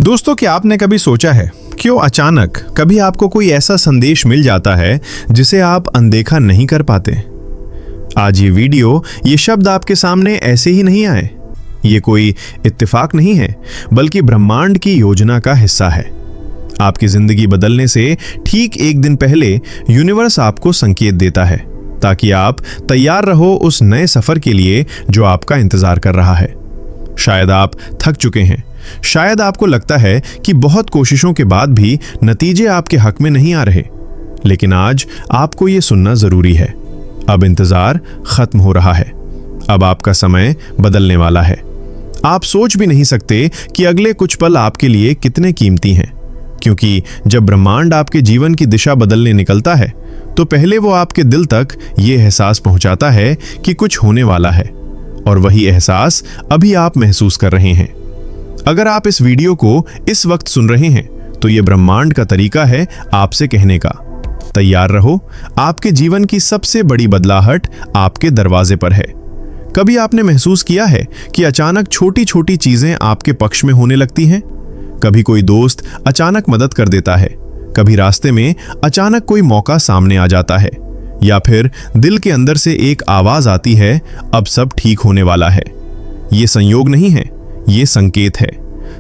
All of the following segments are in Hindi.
दोस्तों, क्या आपने कभी सोचा है क्यों अचानक कभी आपको कोई ऐसा संदेश मिल जाता है जिसे आप अनदेखा नहीं कर पाते? आज ये वीडियो, ये शब्द आपके सामने ऐसे ही नहीं आए। ये कोई इत्तेफाक नहीं है, बल्कि ब्रह्मांड की योजना का हिस्सा है। आपकी जिंदगी बदलने से ठीक एक दिन पहले यूनिवर्स आपको संकेत देता है ताकि आप तैयार रहो उस नए सफर के लिए जो आपका इंतजार कर रहा है। शायद आप थक चुके हैं, शायद आपको लगता है कि बहुत कोशिशों के बाद भी नतीजे आपके हक में नहीं आ रहे, लेकिन आज आपको यह सुनना जरूरी है। अब इंतजार खत्म हो रहा है, अब आपका समय बदलने वाला है। आप सोच भी नहीं सकते कि अगले कुछ पल आपके लिए कितने कीमती हैं, क्योंकि जब ब्रह्मांड आपके जीवन की दिशा बदलने निकलता है तो पहले वो आपके दिल तक ये एहसास पहुंचाता है कि कुछ होने वाला है, और वही एहसास अभी आप महसूस कर रहे हैं। अगर आप इस वीडियो को इस वक्त सुन रहे हैं तो ये ब्रह्मांड का तरीका है आपसे कहने का, तैयार रहो, आपके जीवन की सबसे बड़ी बदलाहट आपके दरवाजे पर है। कभी आपने महसूस किया है कि अचानक छोटी छोटी चीजें आपके पक्ष में होने लगती हैं? कभी कोई दोस्त अचानक मदद कर देता है, कभी रास्ते में अचानक कोई मौका सामने आ जाता है, या फिर दिल के अंदर से एक आवाज आती है, अब सब ठीक होने वाला है। ये संयोग नहीं है, ये संकेत है।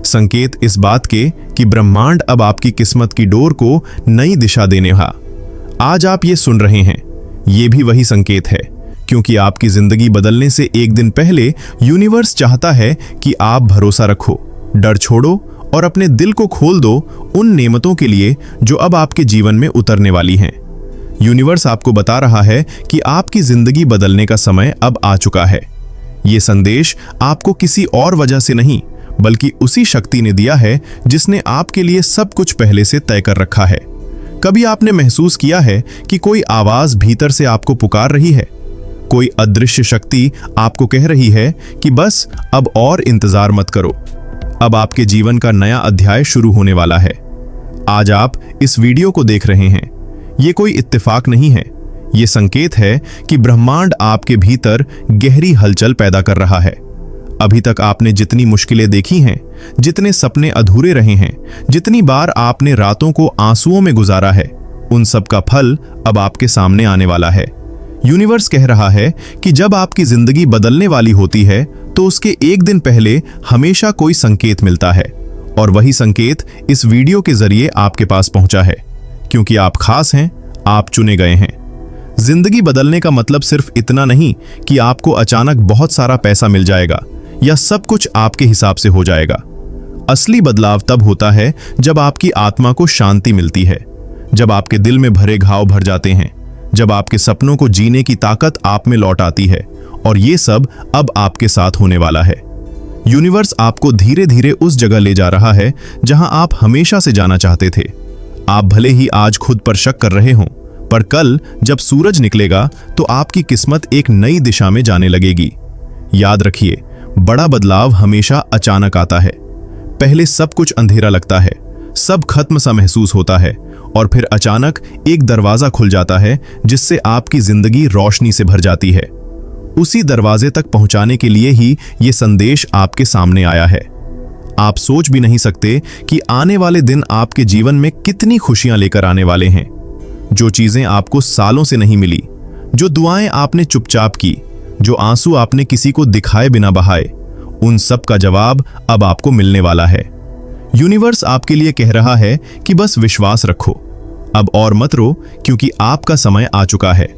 संकेत इस बात के कि ब्रह्मांड अब आपकी किस्मत की डोर को नई दिशा देने वाला। आज आप ये सुन रहे हैं, ये भी वही संकेत है, क्योंकि आपकी जिंदगी बदलने से एक दिन पहले यूनिवर्स चाहता है कि आप भरोसा रखो, डर छोड़ो और अपने दिल को खोल दो उन नेमतों के लिए जो अब आपके जीवन में उतरने वाली हैं। यूनिवर्स आपको बता रहा है कि आपकी जिंदगी बदलने का समय अब आ चुका है। ये संदेश आपको किसी और वजह से नहीं, बल्कि उसी शक्ति ने दिया है जिसने आपके लिए सब कुछ पहले से तय कर रखा है। कभी आपने महसूस किया है कि कोई आवाज भीतर से आपको पुकार रही है? कोई अदृश्य शक्ति आपको कह रही है कि बस अब और इंतजार मत करो, अब आपके जीवन का नया अध्याय शुरू होने वाला है। आज आप इस वीडियो को देख रहे हैं, ये कोई इत्तेफाक नहीं है, ये संकेत है कि ब्रह्मांड आपके भीतर गहरी हलचल पैदा कर रहा है। अभी तक आपने जितनी मुश्किलें देखी हैं, जितने सपने अधूरे रहे हैं, जितनी बार आपने रातों को आंसुओं में गुजारा है, उन सब का फल अब आपके सामने आने वाला है। यूनिवर्स कह रहा है कि जब आपकी जिंदगी बदलने वाली होती है तो उसके एक दिन पहले हमेशा कोई संकेत मिलता है, और वही संकेत इस वीडियो के जरिए आपके पास पहुंचा है, क्योंकि आप खास हैं, आप चुने गए हैं। जिंदगी बदलने का मतलब सिर्फ इतना नहीं कि आपको अचानक बहुत सारा पैसा मिल जाएगा या सब कुछ आपके हिसाब से हो जाएगा। असली बदलाव तब होता है जब आपकी आत्मा को शांति मिलती है, जब आपके दिल में भरे घाव भर जाते हैं, जब आपके सपनों को जीने की ताकत आप में लौट आती है, और ये सब अब आपके साथ होने वाला है। यूनिवर्स आपको धीरे धीरे उस जगह ले जा रहा है जहां आप हमेशा से जाना चाहते थे। आप भले ही आज खुद पर शक कर रहे हों, पर कल जब सूरज निकलेगा तो आपकी किस्मत एक नई दिशा में जाने लगेगी। याद रखिए, बड़ा बदलाव हमेशा अचानक आता है। पहले सब कुछ अंधेरा लगता है, सब खत्म सा महसूस होता है, और फिर अचानक एक दरवाजा खुल जाता है जिससे आपकी जिंदगी रोशनी से भर जाती है। उसी दरवाजे तक पहुंचाने के लिए ही ये संदेश आपके सामने आया है। आप सोच भी नहीं सकते कि आने वाले दिन आपके जीवन में कितनी खुशियां लेकर आने वाले हैं। जो चीजें आपको सालों से नहीं मिली, जो दुआएं आपने चुपचाप की, जो आंसू आपने किसी को दिखाए बिना बहाए, उन सब का जवाब अब आपको मिलने वाला है। यूनिवर्स आपके लिए कह रहा है कि बस विश्वास रखो, अब और मत रो, क्योंकि आपका समय आ चुका है।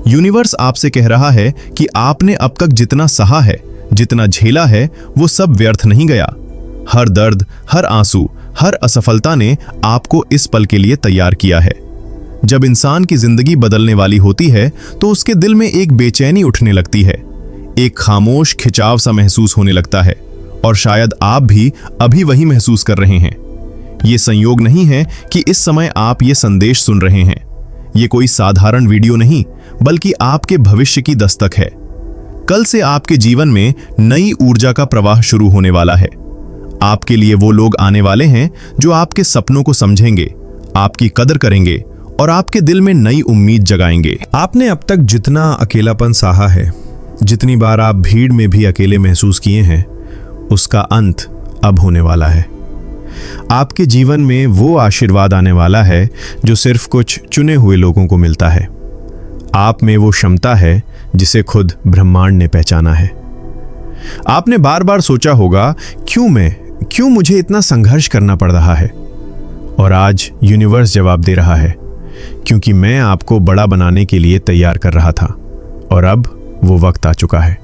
यूनिवर्स आपसे कह रहा है कि आपने अब तक जितना सहा है, जितना झेला है, वो सब व्यर्थ नहीं गया। हर दर्द, हर आंसू, हर असफलता ने आपको इस पल के लिए तैयार किया है। जब इंसान की जिंदगी बदलने वाली होती है तो उसके दिल में एक बेचैनी उठने लगती है, एक खामोश खिंचाव सा महसूस होने लगता है, और शायद आप भी अभी वही महसूस कर रहे हैं। ये संयोग नहीं है कि इस समय आप ये संदेश सुन रहे हैं। ये कोई साधारण वीडियो नहीं, बल्कि आपके भविष्य की दस्तक है। कल से आपके जीवन में नई ऊर्जा का प्रवाह शुरू होने वाला है। आपके लिए वो लोग आने वाले हैं जो आपके सपनों को समझेंगे, आपकी कदर करेंगे और आपके दिल में नई उम्मीद जगाएंगे। आपने अब तक जितना अकेलापन सहा है, जितनी बार आप भीड़ में भी अकेले महसूस किए हैं, उसका अंत अब होने वाला है। आपके जीवन में वो आशीर्वाद आने वाला है जो सिर्फ कुछ चुने हुए लोगों को मिलता है। आप में वो क्षमता है जिसे खुद ब्रह्मांड ने पहचाना है। आपने बार बार सोचा होगा, क्यों मुझे इतना संघर्ष करना पड़ रहा है? और आज यूनिवर्स जवाब दे रहा है, क्योंकि मैं आपको बड़ा बनाने के लिए तैयार कर रहा था और अब वो वक्त आ चुका है।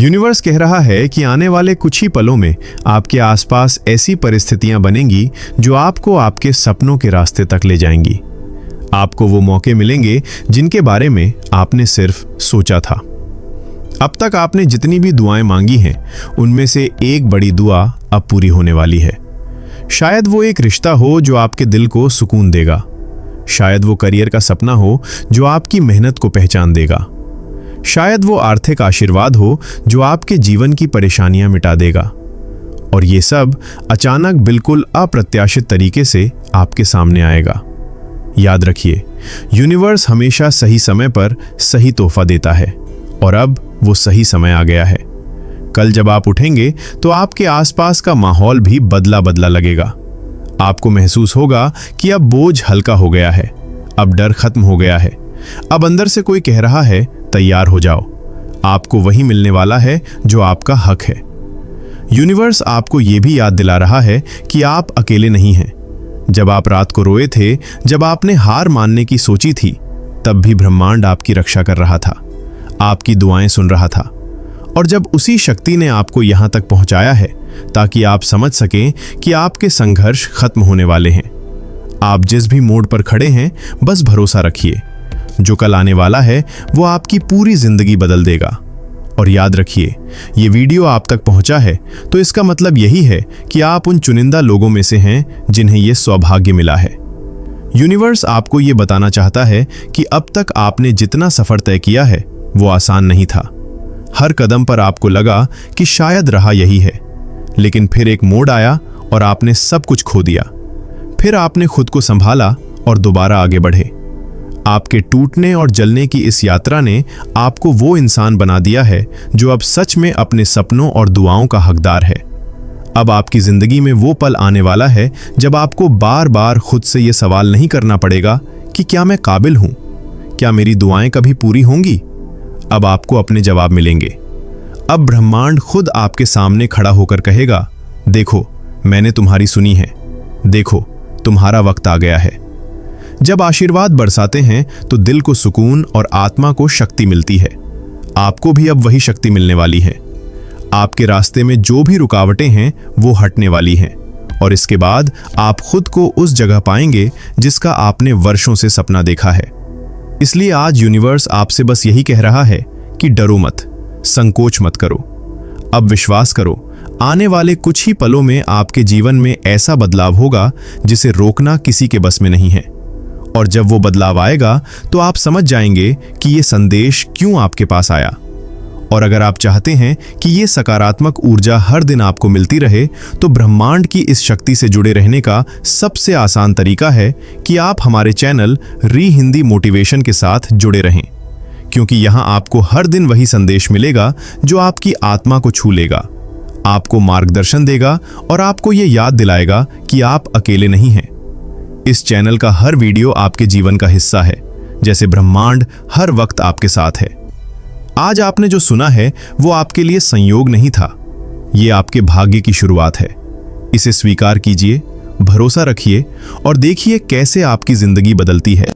यूनिवर्स कह रहा है कि आने वाले कुछ ही पलों में आपके आसपास ऐसी परिस्थितियां बनेंगी जो आपको आपके सपनों के रास्ते तक ले जाएंगी। आपको वो मौके मिलेंगे जिनके बारे में आपने सिर्फ सोचा था। अब तक आपने जितनी भी दुआएं मांगी हैं, उनमें से एक बड़ी दुआ अब पूरी होने वाली है। शायद वो एक रिश्ता हो जो आपके दिल को सुकून देगा। शायद वो करियर का सपना हो जो आपकी मेहनत को पहचान देगा। शायद वो आर्थिक आशीर्वाद हो जो आपके जीवन की परेशानियां मिटा देगा। और ये सब अचानक बिल्कुल अप्रत्याशित तरीके से आपके सामने आएगा। याद रखिए, यूनिवर्स हमेशा सही समय पर सही तोहफा देता है और अब वो सही समय आ गया है। कल जब आप उठेंगे तो आपके आसपास का माहौल भी बदला बदला लगेगा। आपको महसूस होगा कि अब बोझ हल्का हो गया है, अब डर खत्म हो गया है। अब अंदर से कोई कह रहा है, तैयार हो जाओ, आपको वही मिलने वाला है जो आपका हक है। यूनिवर्स आपको यह भी याद दिला रहा है कि आप अकेले नहीं हैं। जब आप रात को रोए थे, जब आपने हार मानने की सोची थी, तब भी ब्रह्मांड आपकी रक्षा कर रहा था, आपकी दुआएं सुन रहा था। और जब उसी शक्ति ने आपको यहां तक पहुंचाया है ताकि आप समझ सकें कि आपके संघर्ष खत्म होने वाले हैं। आप जिस भी मोड़ पर खड़े हैं, बस भरोसा रखिए, जो कल आने वाला है वो आपकी पूरी जिंदगी बदल देगा। और याद रखिए, ये वीडियो आप तक पहुंचा है तो इसका मतलब यही है कि आप उन चुनिंदा लोगों में से हैं जिन्हें ये सौभाग्य मिला है। यूनिवर्स आपको ये बताना चाहता है कि अब तक आपने जितना सफर तय किया है वो आसान नहीं था। हर कदम पर आपको लगा कि शायद रहा यही है, लेकिन फिर एक मोड़ आया और आपने सब कुछ खो दिया। फिर आपने खुद को संभाला और दोबारा आगे बढ़े। आपके टूटने और जलने की इस यात्रा ने आपको वो इंसान बना दिया है जो अब सच में अपने सपनों और दुआओं का हकदार है। अब आपकी जिंदगी में वो पल आने वाला है जब आपको बार बार खुद से ये सवाल नहीं करना पड़ेगा कि क्या मैं काबिल हूं, क्या मेरी दुआएं कभी पूरी होंगी। अब आपको अपने जवाब मिलेंगे। अब ब्रह्मांड खुद आपके सामने खड़ा होकर कहेगा, देखो मैंने तुम्हारी सुनी है, देखो तुम्हारा वक्त आ गया है। जब आशीर्वाद बरसाते हैं तो दिल को सुकून और आत्मा को शक्ति मिलती है। आपको भी अब वही शक्ति मिलने वाली है। आपके रास्ते में जो भी रुकावटें हैं वो हटने वाली हैं और इसके बाद आप खुद को उस जगह पाएंगे जिसका आपने वर्षों से सपना देखा है। इसलिए आज यूनिवर्स आपसे बस यही कह रहा है कि डरो मत, संकोच मत करो। अब विश्वास करो, आने वाले कुछ ही पलों में आपके जीवन में ऐसा बदलाव होगा जिसे रोकना किसी के बस में नहीं है। और जब वो बदलाव आएगा तो आप समझ जाएंगे कि ये संदेश क्यों आपके पास आया। और अगर आप चाहते हैं कि ये सकारात्मक ऊर्जा हर दिन आपको मिलती रहे, तो ब्रह्मांड की इस शक्ति से जुड़े रहने का सबसे आसान तरीका है कि आप हमारे चैनल री हिंदी मोटिवेशन के साथ जुड़े रहें, क्योंकि यहाँ आपको हर दिन वही संदेश मिलेगा जो आपकी आत्मा को छू लेगा, आपको मार्गदर्शन देगा और आपको ये याद दिलाएगा कि आप अकेले नहीं हैं। इस चैनल का हर वीडियो आपके जीवन का हिस्सा है, जैसे ब्रह्मांड हर वक्त आपके साथ है। आज आपने जो सुना है वो आपके लिए संयोग नहीं था, ये आपके भाग्य की शुरुआत है। इसे स्वीकार कीजिए, भरोसा रखिए और देखिए कैसे आपकी जिंदगी बदलती है।